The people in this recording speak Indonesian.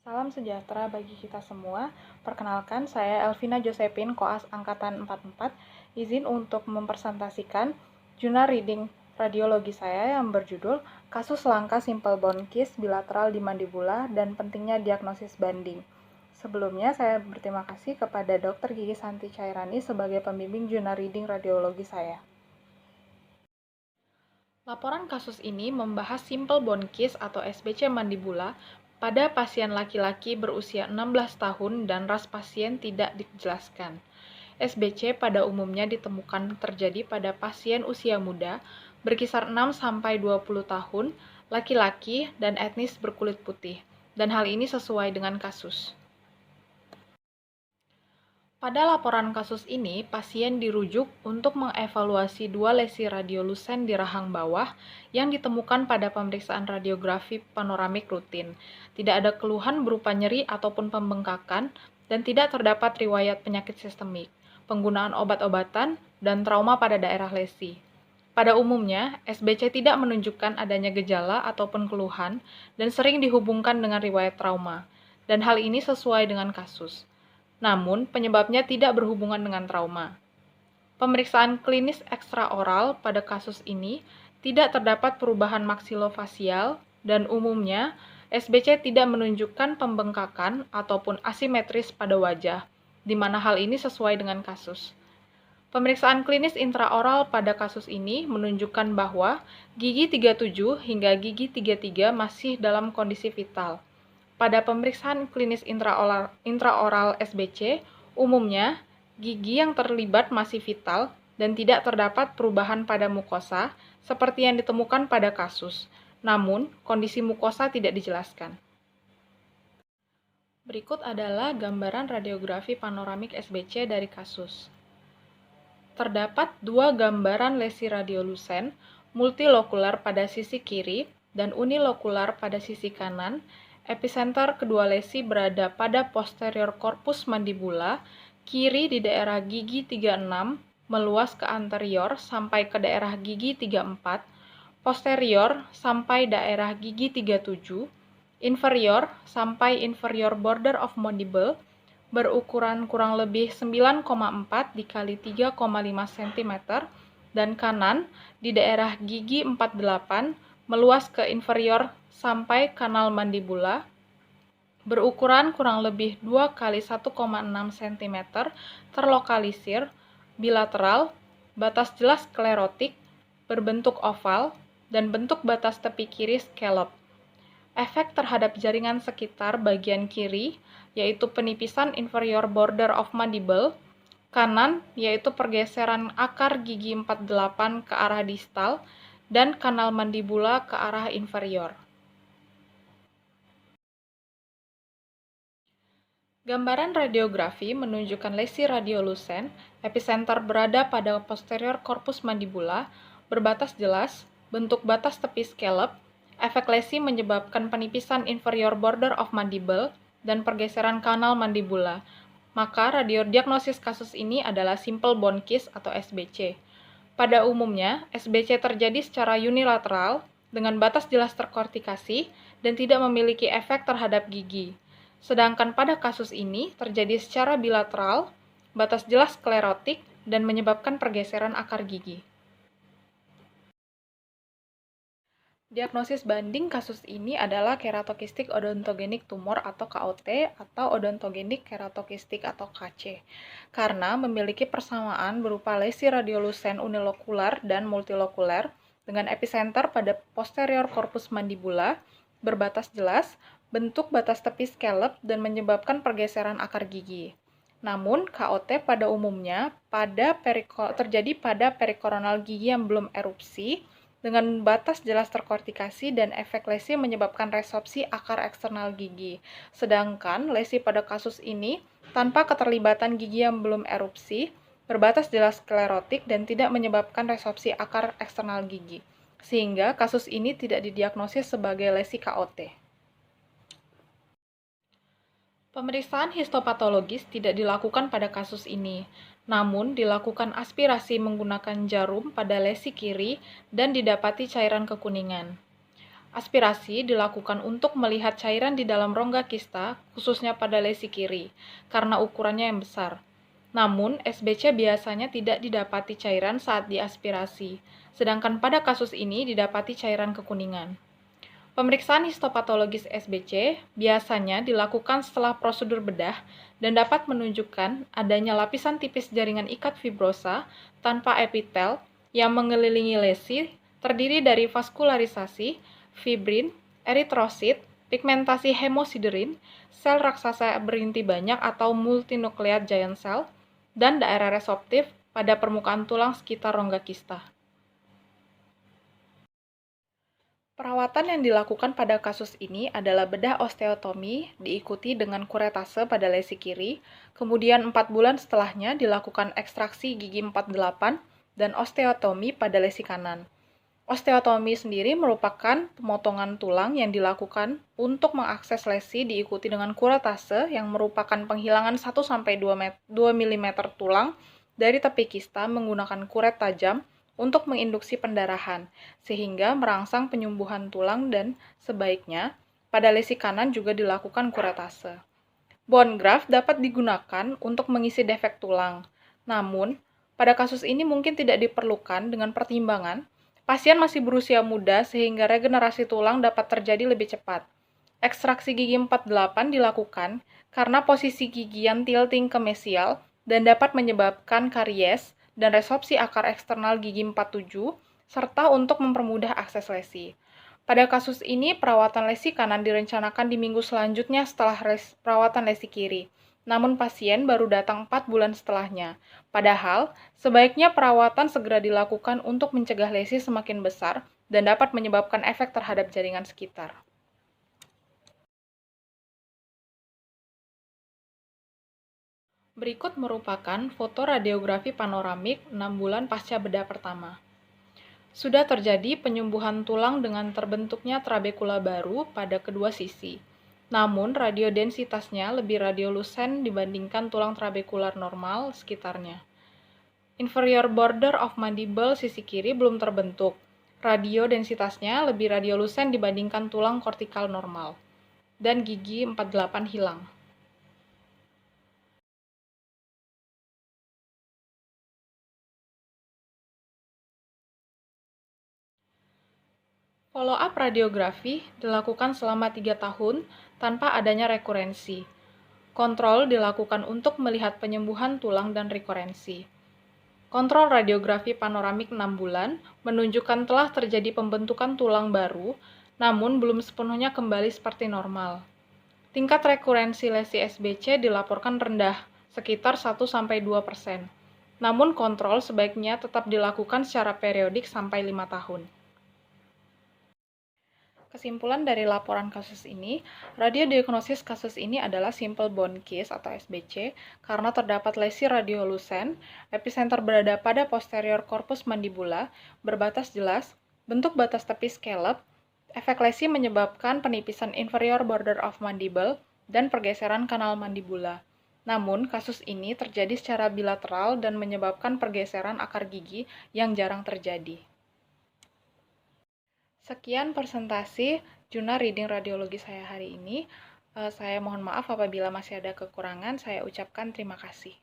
Salam sejahtera bagi kita semua. Perkenalkan, saya Elvina Josephine, Koas Angkatan 44. Izin untuk mempresentasikan jurnal reading radiologi saya yang berjudul Kasus Langka Simple Bone Kiss Bilateral di Mandibula dan Pentingnya Diagnosis Banding. Sebelumnya, saya berterima kasih kepada Dr. Gigi Santi Cairani sebagai pembimbing jurnal reading radiologi saya. Laporan kasus ini membahas simple bone kiss atau SBC mandibula pada pasien laki-laki berusia 16 tahun dan ras pasien tidak dijelaskan. SBC pada umumnya ditemukan terjadi pada pasien usia muda berkisar 6-20 tahun, laki-laki dan etnis berkulit putih, dan hal ini sesuai dengan kasus. Pada laporan kasus ini, pasien dirujuk untuk mengevaluasi 2 lesi radiolusen di rahang bawah yang ditemukan pada pemeriksaan radiografi panoramik rutin. Tidak ada keluhan berupa nyeri ataupun pembengkakan dan tidak terdapat riwayat penyakit sistemik, penggunaan obat-obatan, dan trauma pada daerah lesi. Pada umumnya, SBC tidak menunjukkan adanya gejala ataupun keluhan dan sering dihubungkan dengan riwayat trauma, dan hal ini sesuai dengan kasus. Namun, penyebabnya tidak berhubungan dengan trauma. Pemeriksaan klinis ekstraoral pada kasus ini tidak terdapat perubahan maksilofasial dan umumnya SBC tidak menunjukkan pembengkakan ataupun asimetris pada wajah, di mana hal ini sesuai dengan kasus. Pemeriksaan klinis intraoral pada kasus ini menunjukkan bahwa gigi 37 hingga gigi 33 masih dalam kondisi vital. Pada pemeriksaan klinis intraoral SBC, umumnya gigi yang terlibat masih vital dan tidak terdapat perubahan pada mukosa seperti yang ditemukan pada kasus. Namun, kondisi mukosa tidak dijelaskan. Berikut adalah gambaran radiografi panoramik SBC dari kasus. Terdapat 2 gambaran lesi radiolusen, multilokular pada sisi kiri dan unilokular pada sisi kanan. Epicenter kedua lesi berada pada posterior korpus mandibula, kiri di daerah gigi 36, meluas ke anterior sampai ke daerah gigi 34, posterior sampai daerah gigi 37, inferior sampai inferior border of mandible, berukuran kurang lebih 9,4 dikali 3,5 cm, dan kanan di daerah gigi 48, meluas ke inferior sampai kanal mandibula, berukuran kurang lebih 2 kali 1,6 cm, terlokalisir, bilateral, batas jelas sklerotik, berbentuk oval, dan bentuk batas tepi kiri scallop. Efek terhadap jaringan sekitar bagian kiri, yaitu penipisan inferior border of mandible, kanan, yaitu pergeseran akar gigi 48 ke arah distal, dan kanal mandibula ke arah inferior. Gambaran radiografi menunjukkan lesi radiolusen, epicenter berada pada posterior korpus mandibula, berbatas jelas, bentuk batas tepi scallop, efek lesi menyebabkan penipisan inferior border of mandible, dan pergeseran kanal mandibula. Maka radiodiagnosis kasus ini adalah simple bone kiss atau SBC. Pada umumnya, SBC terjadi secara unilateral dengan batas jelas terkortikasi dan tidak memiliki efek terhadap gigi. Sedangkan pada kasus ini terjadi secara bilateral, batas jelas sklerotik, dan menyebabkan pergeseran akar gigi. Diagnosis banding kasus ini adalah keratokistik odontogenik tumor atau KOT atau odontogenik keratokistik atau KC, karena memiliki persamaan berupa lesi radiolusen unilokular dan multilokular dengan epicenter pada posterior korpus mandibula, berbatas jelas, bentuk batas tepi scallop, dan menyebabkan pergeseran akar gigi. Namun, KOT pada umumnya terjadi pada perikoronal gigi yang belum erupsi, dengan batas jelas terkortikasi dan efek lesi menyebabkan resorpsi akar eksternal gigi. Sedangkan lesi pada kasus ini tanpa keterlibatan gigi yang belum erupsi, berbatas jelas sklerotik dan tidak menyebabkan resorpsi akar eksternal gigi. Sehingga kasus ini tidak didiagnosis sebagai lesi KOT. Pemeriksaan histopatologis tidak dilakukan pada kasus ini, namun dilakukan aspirasi menggunakan jarum pada lesi kiri dan didapati cairan kekuningan. Aspirasi dilakukan untuk melihat cairan di dalam rongga kista, khususnya pada lesi kiri, karena ukurannya yang besar. Namun, SBC biasanya tidak didapati cairan saat diaspirasi, sedangkan pada kasus ini didapati cairan kekuningan. Pemeriksaan histopatologis SBC biasanya dilakukan setelah prosedur bedah dan dapat menunjukkan adanya lapisan tipis jaringan ikat fibrosa tanpa epitel yang mengelilingi lesi terdiri dari vaskularisasi, fibrin, eritrosit, pigmentasi hemosiderin, sel raksasa berinti banyak atau multinuclear giant cell, dan daerah resoptif pada permukaan tulang sekitar rongga kista. Perawatan yang dilakukan pada kasus ini adalah bedah osteotomi diikuti dengan kuretase pada lesi kiri, kemudian 4 bulan setelahnya dilakukan ekstraksi gigi 48 dan osteotomi pada lesi kanan. Osteotomi sendiri merupakan pemotongan tulang yang dilakukan untuk mengakses lesi diikuti dengan kuretase yang merupakan penghilangan 1-2 mm tulang dari tepi kista menggunakan kuret tajam untuk menginduksi pendarahan, sehingga merangsang penyembuhan tulang dan sebaiknya pada lesi kanan juga dilakukan kuretase. Bone graft dapat digunakan untuk mengisi defek tulang, namun pada kasus ini mungkin tidak diperlukan dengan pertimbangan pasien masih berusia muda sehingga regenerasi tulang dapat terjadi lebih cepat. Ekstraksi gigi 48 dilakukan karena posisi gigi yang tilting ke mesial dan dapat menyebabkan karies dan resopsi akar eksternal gigi 47, serta untuk mempermudah akses lesi. Pada kasus ini, perawatan lesi kanan direncanakan di minggu selanjutnya setelah perawatan lesi kiri. Namun pasien baru datang 4 bulan setelahnya. Padahal, sebaiknya perawatan segera dilakukan untuk mencegah lesi semakin besar dan dapat menyebabkan efek terhadap jaringan sekitar. Berikut merupakan foto radiografi panoramik 6 bulan pasca bedah pertama. Sudah terjadi penyembuhan tulang dengan terbentuknya trabekula baru pada kedua sisi. Namun, radiodensitasnya lebih radiolusen dibandingkan tulang trabekular normal sekitarnya. Inferior border of mandible sisi kiri belum terbentuk. Radiodensitasnya lebih radiolusen dibandingkan tulang kortikal normal. Dan gigi 48 hilang. Follow-up radiografi dilakukan selama 3 tahun tanpa adanya rekurensi. Kontrol dilakukan untuk melihat penyembuhan tulang dan rekurensi. Kontrol radiografi panoramik 6 bulan menunjukkan telah terjadi pembentukan tulang baru, namun belum sepenuhnya kembali seperti normal. Tingkat rekurensi lesi SBC dilaporkan rendah, sekitar 1-2%. Namun kontrol sebaiknya tetap dilakukan secara periodik sampai 5 tahun. Kesimpulan dari laporan kasus ini, radiodiagnosis kasus ini adalah simple bone case atau SBC karena terdapat lesi radiolusen, epicenter berada pada posterior corpus mandibula, berbatas jelas, bentuk batas tepi scallop, efek lesi menyebabkan penipisan inferior border of mandible, dan pergeseran kanal mandibula. Namun, kasus ini terjadi secara bilateral dan menyebabkan pergeseran akar gigi yang jarang terjadi. Sekian presentasi jurnal reading radiologi saya hari ini. Saya mohon maaf apabila masih ada kekurangan. Saya ucapkan terima kasih.